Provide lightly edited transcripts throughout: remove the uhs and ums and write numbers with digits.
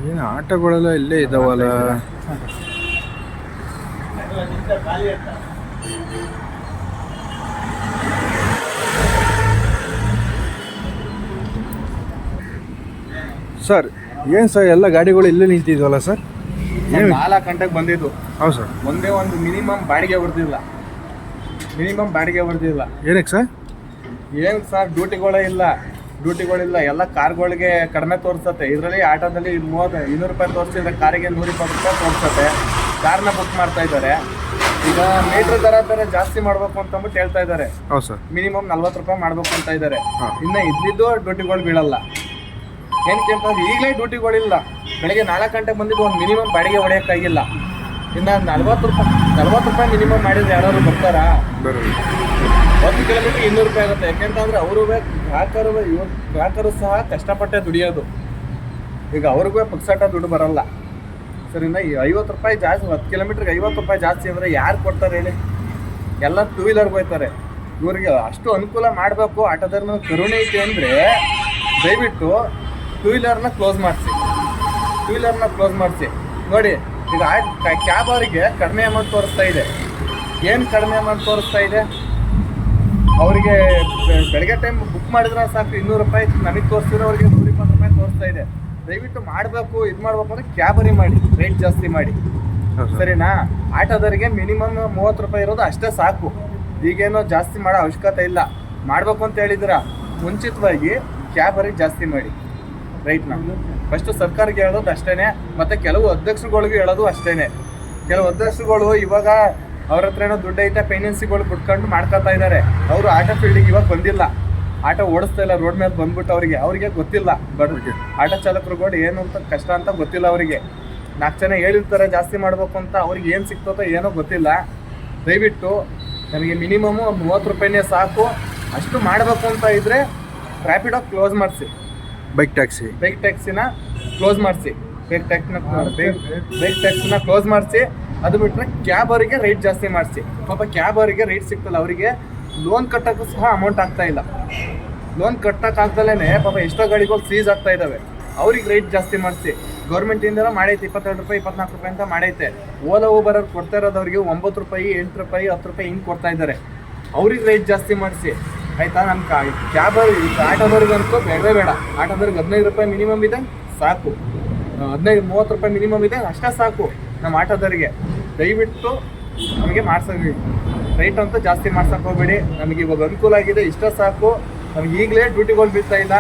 ಏನು ಆಟೋಗಳೆಲ್ಲ ಇಲ್ಲೇ ಇದಾವಲ್ಲ. ಸರ್ ಏನು ಸರ್ ಎಲ್ಲ ಗಾಡಿಗಳು ಇಲ್ಲೇ ನಿಂತಿದ್ವಲ್ಲ ಸರ್? ಏನು 4 ಗಂಟೆಗೆ ಬಂದಿದ್ದು. ಹೌದು ಸರ್. ಒಂದೇ ಒಂದು ಮಿನಿಮಮ್ ಬಾಡಿಗೆ ಬರ್ತಿಲ್ಲ. ಏನಕ್ಕೆ ಸರ್? ಏನು ಸರ್ ಡ್ಯೂಟಿಗಳಿಲ್ಲ ಎಲ್ಲ ಕಾರ್ಗಳಿಗೆ ಕಡಿಮೆ ತೋರಿಸುತ್ತೆ. ಇದರಲ್ಲಿ ಆಟೋದಲ್ಲಿ 200 ರೂಪಾಯಿ ತೋರಿಸಿದ್ರೆ ಕಾರಿಗೆ 120 ರೂಪಾಯಿ ತೋರಿಸುತ್ತೆ. ಕಾರ್ನ ಬುಕ್ ಮಾಡ್ತಾ ಇದ್ದಾರೆ. ಈಗ ಮೀಟ್ರ್ ದರ ಜಾಸ್ತಿ ಮಾಡಬೇಕು ಅಂತಂದ್ಬಿಟ್ಟು ಹೇಳ್ತಾ ಇದ್ದಾರೆ. ಹೌದು ಸರ್. ಮಿನಿಮಮ್ 40 ರೂಪಾಯಿ ಮಾಡಬೇಕು ಅಂತ ಇದ್ದಾರೆ. ಇನ್ನು ಇದ್ದಿದ್ದು ಡ್ಯೂಟಿಗಳು ಬೀಳಲ್ಲ. ಏನಕ್ಕೆ ಅಂತಂದ್ರೆ ಈಗಲೇ ಡ್ಯೂಟಿಗಳಿಲ್ಲ. ಬೆಳಗ್ಗೆ 4 ಗಂಟೆಗೆ ಬಂದಿದ್ದು ಒಂದು ಮಿನಿಮಮ್ ಬಾಡಿಗೆ ಹೊಡೆಯೋಕ್ಕಾಗಿಲ್ಲ. ಇನ್ನು 40 ರೂಪಾಯಿ ಮಿನಿಮಮ್ ಮಾಡಿದ್ರೆ ಯಾರಾದ್ರು ಬರ್ತಾರಾ? 1 ಕಿಲೋಮೀಟ್ರ್ 200 ರೂಪಾಯಿ ಆಗುತ್ತೆ. ಯಾಕೆಂತಂದ್ರೆ ಅವರು ಗ್ರಾಹಕರು ಸಹ ಕಷ್ಟಪಟ್ಟೆ ದುಡಿಯೋದು. ಈಗ ಅವ್ರಿಗೂ ಪುಕ್ಸಟ ದುಡ್ಡು ಬರಲ್ಲ. ಸರಿನಾ? ಈ 50 ರೂಪಾಯಿ ಜಾಸ್ತಿ, 10 ಕಿಲೋಮೀಟ್ರಿಗೆ 50 ರೂಪಾಯಿ ಜಾಸ್ತಿ ಅಂದರೆ ಯಾರು ಕೊಡ್ತಾರೆ ಹೇಳಿ? ಎಲ್ಲ 2 ವೀಲರ್ಗೆ ಹೋಗ್ತಾರೆ. ಇವ್ರಿಗೆ ಅಷ್ಟು ಅನುಕೂಲ ಮಾಡಬೇಕು. ಆಟೋದವ್ರ ಮೇಲೆ ಕರುಣೆ ಐತೆ ಅಂದರೆ ದಯವಿಟ್ಟು 2 ವೀಲರ್ನ ಕ್ಲೋಸ್ ಮಾಡಿಸಿ. ನೋಡಿ, ಈಗ ಕ್ಯಾಬ್ ಅವರಿಗೆ ಕಡಿಮೆ ಅಮೌಂಟ್ ತೋರಿಸ್ತಾ ಇದೆ. ಏನು ಕಡಿಮೆ ಅಮೌಂಟ್ ತೋರಿಸ್ತಾ ಇದೆ? ಅವರಿಗೆ ಬೆಳಗ್ಗೆ ಟೈಮ್ ಬುಕ್ ಮಾಡಿದ್ರೆ ಸಾಕು 200 ರೂಪಾಯಿ, ನಮಗೆ ತೋರಿಸಿದ್ರೆ ಅವ್ರಿಗೆ 120 ರೂಪಾಯಿ ತೋರಿಸ್ತಾ ಇದೆ. ದಯವಿಟ್ಟು ಮಾಡಬೇಕು, ಇದು ಮಾಡಬೇಕು ಅಂದರೆ ಕ್ಯಾಬರಿ ಮಾಡಿ, ರೇಟ್ ಜಾಸ್ತಿ ಮಾಡಿ. ಸರಿನಾ? ಆಟೋದವರಿಗೆ ಮಿನಿಮಮ್ 30 ರೂಪಾಯಿ ಇರೋದು ಅಷ್ಟೇ ಸಾಕು. ಈಗೇನೋ ಜಾಸ್ತಿ ಮಾಡೋ ಅವಶ್ಯಕತೆ ಇಲ್ಲ. ಮಾಡಬೇಕು ಅಂತ ಹೇಳಿದ್ರೆ ಮುಂಚಿತವಾಗಿ ಕ್ಯಾಬರಿಗೆ ಜಾಸ್ತಿ ಮಾಡಿ ರೈಟ್ನ. ಫಸ್ಟು ಸರ್ಕಾರಕ್ಕೆ ಹೇಳೋದು ಅಷ್ಟೇ. ಮತ್ತು ಕೆಲವು ಅಧ್ಯಕ್ಷರುಗಳಿಗೂ ಹೇಳೋದು ಅಷ್ಟೇ. ಕೆಲವು ಅಧ್ಯಕ್ಷರುಗಳು ಇವಾಗ ಅವ್ರ ಹತ್ರ ಏನೋ ದುಡ್ಡು ಐತೆ, ಫೈನಾನ್ಸಿಗಳು ಬಿಟ್ಕೊಂಡು ಮಾಡ್ಕೊತಾ ಇದ್ದಾರೆ. ಅವರು ಆಟೋ ಫೀಲ್ಡಿಗೆ ಇವಾಗ ಬಂದಿಲ್ಲ, ಆಟೋ ಓಡಿಸ್ತಾ ಇಲ್ಲ. ರೋಡ್ ಮೇಲೆ ಬಂದ್ಬಿಟ್ಟು ಅವ್ರಿಗೆ ಗೊತ್ತಿಲ್ಲ. ಆಟೋ ಚಾಲಕರುಗಳು ಏನು ಅಂತ ಕಷ್ಟ ಅಂತ ಗೊತ್ತಿಲ್ಲ. ಅವರಿಗೆ 4 ಜನ ಹೇಳಿರ್ತಾರೆ ಜಾಸ್ತಿ ಮಾಡಬೇಕು ಅಂತ. ಅವ್ರಿಗೆ ಏನು ಸಿಗ್ತದೋ ಏನೋ ಗೊತ್ತಿಲ್ಲ. ದಯವಿಟ್ಟು ನಮಗೆ ಮಿನಿಮಮ್ಮು 30 ರೂಪಾಯಿನೇ ಸಾಕು. ಅಷ್ಟು ಮಾಡಬೇಕು ಅಂತ ಇದ್ದರೆ ರ್ಯಾಪಿಡೋ ಕ್ಲೋಸ್ ಮಾಡಿಸಿ. ಬೈಕ್ ಟ್ಯಾಕ್ಸಿನ ಕ್ಲೋಸ್ ಮಾಡಿಸಿ. ಬೈಕ್ ಟ್ಯಾಕ್ಸಿನ ಕ್ಲೋಸ್ ಮಾಡಿಸಿ. ಅದು ಬಿಟ್ಟರೆ ಕ್ಯಾಬ್ ಅವರಿಗೆ ರೇಟ್ ಜಾಸ್ತಿ ಮಾಡಿಸಿ. ಪಾಪ ಕ್ಯಾಬ್ ಅವರಿಗೆ ರೇಟ್ ಸಿಗ್ತಲ್ಲ. ಅವರಿಗೆ ಲೋನ್ ಕಟ್ಟೋಕ್ಕೂ ಸಹ ಅಮೌಂಟ್ ಆಗ್ತಾ ಇಲ್ಲ. ಲೋನ್ ಕಟ್ಟೋಕ್ಕಾಗ್ದಲೇ ಪಾಪ ಎಷ್ಟೋ ಗಾಡಿಗಳು ಸೀಸ್ ಆಗ್ತಾ ಇದ್ದಾವೆ. ಅವ್ರಿಗೆ ರೇಟ್ ಜಾಸ್ತಿ ಮಾಡಿಸಿ. ಗೌರ್ಮೆಂಟಿಂದ ಮಾಡೈತೆ 22 ರೂಪಾಯಿ 24 ರೂಪಾಯಿ ಅಂತ ಮಾಡೈತೆ. ಓಲಾ ಊಬರ್ ಕೊಡ್ತಾ ಇರೋದು ಅವ್ರಿಗೆ 9 ರೂಪಾಯಿ 8 ರೂಪಾಯಿ 10 ರೂಪಾಯಿ ಹಿಂಗೆ ಕೊಡ್ತಾ ಇದ್ದಾರೆ. ಅವ್ರಿಗೆ ರೇಟ್ ಜಾಸ್ತಿ ಮಾಡಿಸಿ ಆಯಿತಾ? ನಮ್ಮ ಕ್ಯಾಬ್ ಆಟೋದವ್ರಿಗಂತೂ ಬೇಡ. ಆಟೋದವ್ರಿಗೆ 15 ರೂಪಾಯಿ ಮಿನಿಮಮ್ ಇದೆ ಸಾಕು. 15-30 ರೂಪಾಯಿ ಮಿನಿಮಮ್ ಇದೆ ಅಷ್ಟೇ ಸಾಕು ನಮ್ಮ ಆಟೋದವರಿಗೆ. ದಯವಿಟ್ಟು ನಮಗೆ ಮಾಡ್ಸೋದು. ರೈಟ್ ಅಂತೂ ಜಾಸ್ತಿ ಮಾಡ್ಸೋಕೆ ಹೋಗಬೇಡಿ. ನಮಗೆ ಇವಾಗ ಅನುಕೂಲ ಆಗಿದೆ, ಇಷ್ಟ ಸಾಕು. ನಮಗೆ ಈಗಲೇ ಡ್ಯೂಟಿಗಳು ಬೀಳ್ತಾ ಇಲ್ಲ.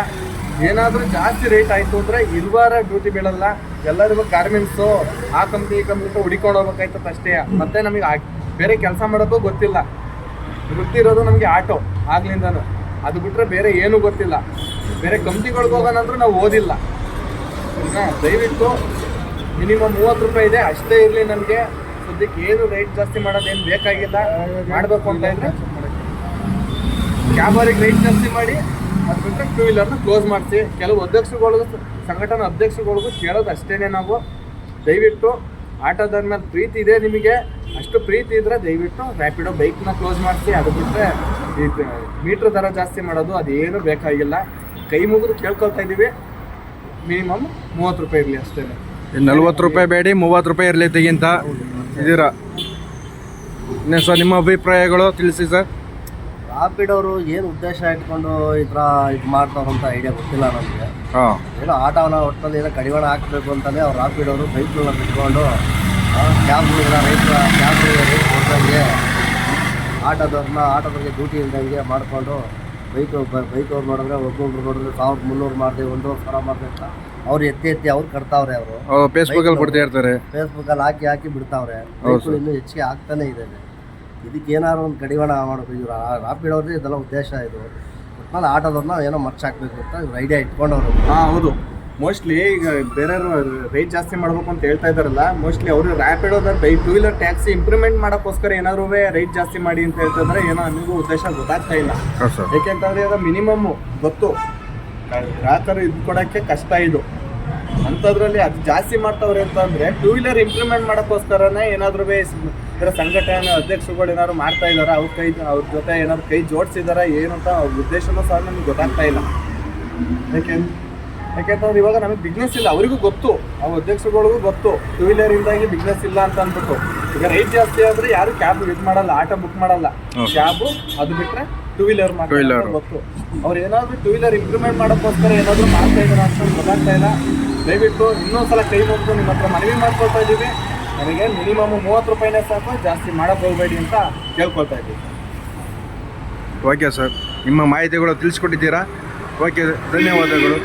ಏನಾದರೂ ಜಾಸ್ತಿ ರೇಟ್ ಆಯಿತು ಅಂದರೆ ಇರುವಾರ ಡ್ಯೂಟಿ ಬೀಳಲ್ಲ. ಎಲ್ಲರಿಗೂ ಗಾರ್ಮೆಂಟ್ಸು ಆ ಕಂಪ್ನಿ ಈ ಕಂಪ್ನಿ ಹುಡ್ಕೊಂಡು ಹೋಗ್ಬೇಕಾಯ್ತದೆ ಅಷ್ಟೇ. ಮತ್ತು ನಮಗೆ ಬೇರೆ ಕೆಲಸ ಮಾಡೋದು ಗೊತ್ತಿಲ್ಲ. ಗೊತ್ತಿರೋದು ನಮಗೆ ಆಟೋ ಆಗ್ಲಿಂದನೂ. ಅದು ಬಿಟ್ಟರೆ ಬೇರೆ ಏನೂ ಗೊತ್ತಿಲ್ಲ. ಬೇರೆ ಕಂಪ್ನಿಗಳ್ಗೆ ಹೋಗೋಣಂದ್ರೂ ನಾವು ಓದಿಲ್ಲ. ದಯವಿಟ್ಟು ಮಿನಿಮಮ್ 30 ರೂಪಾಯಿ ಇದೆ ಅಷ್ಟೇ ಇರಲಿ. ನಮಗೆ ಸದ್ಯಕ್ಕೆ ಏನು ರೇಟ್ ಜಾಸ್ತಿ ಮಾಡೋದೇನು ಬೇಕಾಗಿಲ್ಲ. ಮಾಡಬೇಕು ಅಂತ ಇದ್ದರೆ ಕ್ಯಾಬ್ ಅವ್ರಿಗೆ ರೇಟ್ ಜಾಸ್ತಿ ಮಾಡಿ. ಅದು ಬಿಟ್ಟರೆ 2 ವೀಲರ್ನ ಕ್ಲೋಸ್ ಮಾಡಿಸಿ. ಕೆಲವು ಸಂಘಟನಾ ಅಧ್ಯಕ್ಷರುಗಳಿಗೂ ಕೇಳೋದು ಅಷ್ಟೇ ನಾವು. ದಯವಿಟ್ಟು ಆಟೋದವ್ರ ಮೇಲೆ ಪ್ರೀತಿ ಇದೆ ನಿಮಗೆ, ಅಷ್ಟು ಪ್ರೀತಿ ಇದ್ದರೆ ದಯವಿಟ್ಟು ರ್ಯಾಪಿಡೋ ಬೈಕ್ನ ಕ್ಲೋಸ್ ಮಾಡಿಸಿ. ಅದು ಬಿಟ್ಟರೆ ಈ ಮೀಟ್ರ್ ದರ ಜಾಸ್ತಿ ಮಾಡೋದು ಅದೇನು ಬೇಕಾಗಿಲ್ಲ. ಕೈ ಮುಗಿದು ಕೇಳ್ಕೊಳ್ತಾ ಇದ್ದೀವಿ. ಮಿನಿಮಮ್ 30 ರೂಪಾಯಿ ಇರಲಿ ಅಷ್ಟೇ. 40 ರೂಪಾಯಿ ಬೇಡಿ, 30 ರೂಪಾಯಿ ಇರಲಿ ತೆಗಿಂತ ಇದ್ದೀರಾ? ಇನ್ನೇ ಸರ್ ನಿಮ್ಮ ಅಭಿಪ್ರಾಯಗಳು ತಿಳಿಸಿ ಸರ್. ರಾಪಿಡೋರು ಏನು ಉದ್ದೇಶ ಇಟ್ಕೊಂಡು ಈ ಥರ ಇದು ಮಾಡ್ತಾರೋ ಅಂತ ಐಡಿಯಾ ಗೊತ್ತಿಲ್ಲ ನಮಗೆ. ಏನೋ ಆಟೋನ ಒಟ್ಟಲ್ಲಿ ಏನೋ ಕಡಿವಾಣ ಹಾಕಬೇಕು ಅಂತಲೇ ಅವ್ರು ರಾಪಿಡೋರು ಬೈಕ್ಗಳನ್ನ ಬಿಟ್ಕೊಂಡು ಕ್ಯಾಬ್ಗಳನ್ನ ರೇಟ್ ಕೊಟ್ಟಂಗೆ ಆಟೋದವ್ರಿಗೆ ಡ್ಯೂಟಿ ಇಲ್ದಂಗೆ ಮಾಡಿಕೊಂಡು ಬೈಕವ್ರು ನೋಡಿದ್ರೆ ಒಬ್ಬೊಬ್ರು ನೋಡಿದ್ರೆ 1300 ಮಾಡಿದೆ 1,500 ಮಾಡಿದೆ ಅಂತ ಅವ್ರು ಎತ್ತಿ ಅವ್ರು ಕಟ್ತಾವ್ರೆ. ಅವರು ಫೇಸ್ಬುಕ್ಕಲ್ಲಿ ಬಿಡ್ತಾ ಇರ್ತಾರೆ. ಫೇಸ್ಬುಕ್ಕಲ್ಲಿ ಹಾಕಿ ಬಿಡ್ತಾವ್ರೆ. ಬೈಕ್ಗಳು ಇನ್ನೂ ಹೆಚ್ಚಿಗೆ ಆಗ್ತಾನೆ ಇದೆ. ಇದಕ್ಕೆ ಏನಾದ್ರು ಒಂದು ಕಡಿವಾಣ ಮಾಡಬೇಕು. ಇವರು ರಾಪಿಡೋರ್ದು ಇದೆಲ್ಲ ಉದ್ದೇಶ. ಇದು ಒಟ್ನಲ್ಲಿ ಆಟೋದವ್ರನ್ನ ಏನೋ ಮರ್ಚ್ ಹಾಕ್ಬೇಕು ಅಂತ ಇವ್ರು ಐಡಿಯಾ ಇಟ್ಕೊಂಡವ್ರು. ಹೌದು. ಮೋಸ್ಟ್ಲಿ ಈಗ ಬೇರೆಯವರು ರೇಟ್ ಜಾಸ್ತಿ ಮಾಡಬೇಕು ಅಂತ ಹೇಳ್ತಾ ಇದ್ದಾರಲ್ಲ, ಮೋಸ್ಟ್ಲಿ ಅವರು ರ್ಯಾಪಿಡೋದ 2 ವೀಲರ್ ಟ್ಯಾಕ್ಸಿ ಇಂಪ್ರೂವ್ಮೆಂಟ್ ಮಾಡೋಕ್ಕೋಸ್ಕರ ಏನಾದ್ರು ರೇಟ್ ಜಾಸ್ತಿ ಮಾಡಿ ಅಂತ ಹೇಳ್ತಿದ್ರೆ ಏನೋ ನಮಗೂ ಉದ್ದೇಶ ಗೊತ್ತಾಗ್ತಾ ಇಲ್ಲ. ಯಾಕೆಂತಂದರೆ ಅದು ಮಿನಿಮಮ್ಮು ಗೊತ್ತು, ಗ್ರಾಹಕರು ಇದು ಕೊಡೋಕ್ಕೆ ಕಷ್ಟ. ಇದು ಅಂಥದ್ರಲ್ಲಿ ಅದು ಜಾಸ್ತಿ ಮಾಡ್ತಾವ್ರೆ ಅಂತಂದರೆ 2 ವೀಲರ್ ಇಂಪ್ರೂವ್ಮೆಂಟ್ ಮಾಡೋಕ್ಕೋಸ್ಕರನೇ ಏನಾದರೂ ಇದರ ಸಂಘಟನೆ ಅಧ್ಯಕ್ಷರುಗಳು ಏನಾದ್ರು ಮಾಡ್ತಾ ಇದ್ದಾರೆ. ಅವ್ರ ಜೊತೆ ಏನಾದ್ರು ಕೈ ಜೋಡಿಸಿದಾರ ಏನು ಅಂತ ಅವ್ರ ಉದ್ದೇಶನೂ ಸಹ ನಮ್ಗೆ ಗೊತ್ತಾಗ್ತಾ ಇಲ್ಲ. ಯಾಕೆ ಯಾಕೆಂತಂದ್ರೆ ಇವಾಗ ನಮಗೆ ಬಿಸ್ನೆಸ್ ಇಲ್ಲ, ಅವರಿಗೂ ಗೊತ್ತು, ಅವ್ರ ಅಧ್ಯಕ್ಷಗಳಿಗೂ ಗೊತ್ತು 2 ವೀಲರ್ ಇಂದಾಗಿ ಬಿಸ್ನೆಸ್ ಇಲ್ಲ ಅಂತ ಅಂದ್ಬಿಟ್ಟು. ಈಗ ರೇಟ್ ಜಾಸ್ತಿ ಆದ್ರೆ ಯಾರು ಕ್ಯಾಬ್ ಇದು ಮಾಡಲ್ಲ, ಆಟೋ ಬುಕ್ ಮಾಡಲ್ಲ. ಕ್ಯಾಬು ಅದು ಬಿಟ್ರೆ 2 ವೀಲರ್ ಮಾತ್ರ ಗೊತ್ತು. ಅವ್ರು ಏನಾದ್ರು 2 ವೀಲರ್ ಇಂಪ್ರೂವ್ಮೆಂಟ್ ಮಾಡೋಕ್ಕೋಸ್ಕರ ಏನಾದ್ರು ಮಾಡ್ತಾ ಇದ್ದಾರೆ ಅಂತ ಗೊತ್ತಾಗ್ತಾ ಇಲ್ಲ. ದಯವಿಟ್ಟು ಇನ್ನೊಂದ್ಸಲ ಕೈ ಮುಗಿದು ನಿಮ್ಮ ಹತ್ರ ಮನವಿ ಮಾಡ್ಕೊಳ್ತಾ ಇದ್ದೀವಿ. ನನಗೆ ಮಿನಿಮಮ್ 30 ರೂಪಾಯಿನೇ ಸಾಕು, ಜಾಸ್ತಿ ಮಾಡೋಕೆ ಹೋಗಬೇಡಿ ಅಂತ ಕೇಳ್ಕೊಳ್ತಾ ಇದ್ದೀವಿ. ಓಕೆ ಸರ್, ನಿಮ್ಮ ಮಾಹಿತಿಗಳು ತಿಳಿಸ್ಕೊಟ್ಟಿದ್ದೀರಾ. ಓಕೆ, ಧನ್ಯವಾದಗಳು.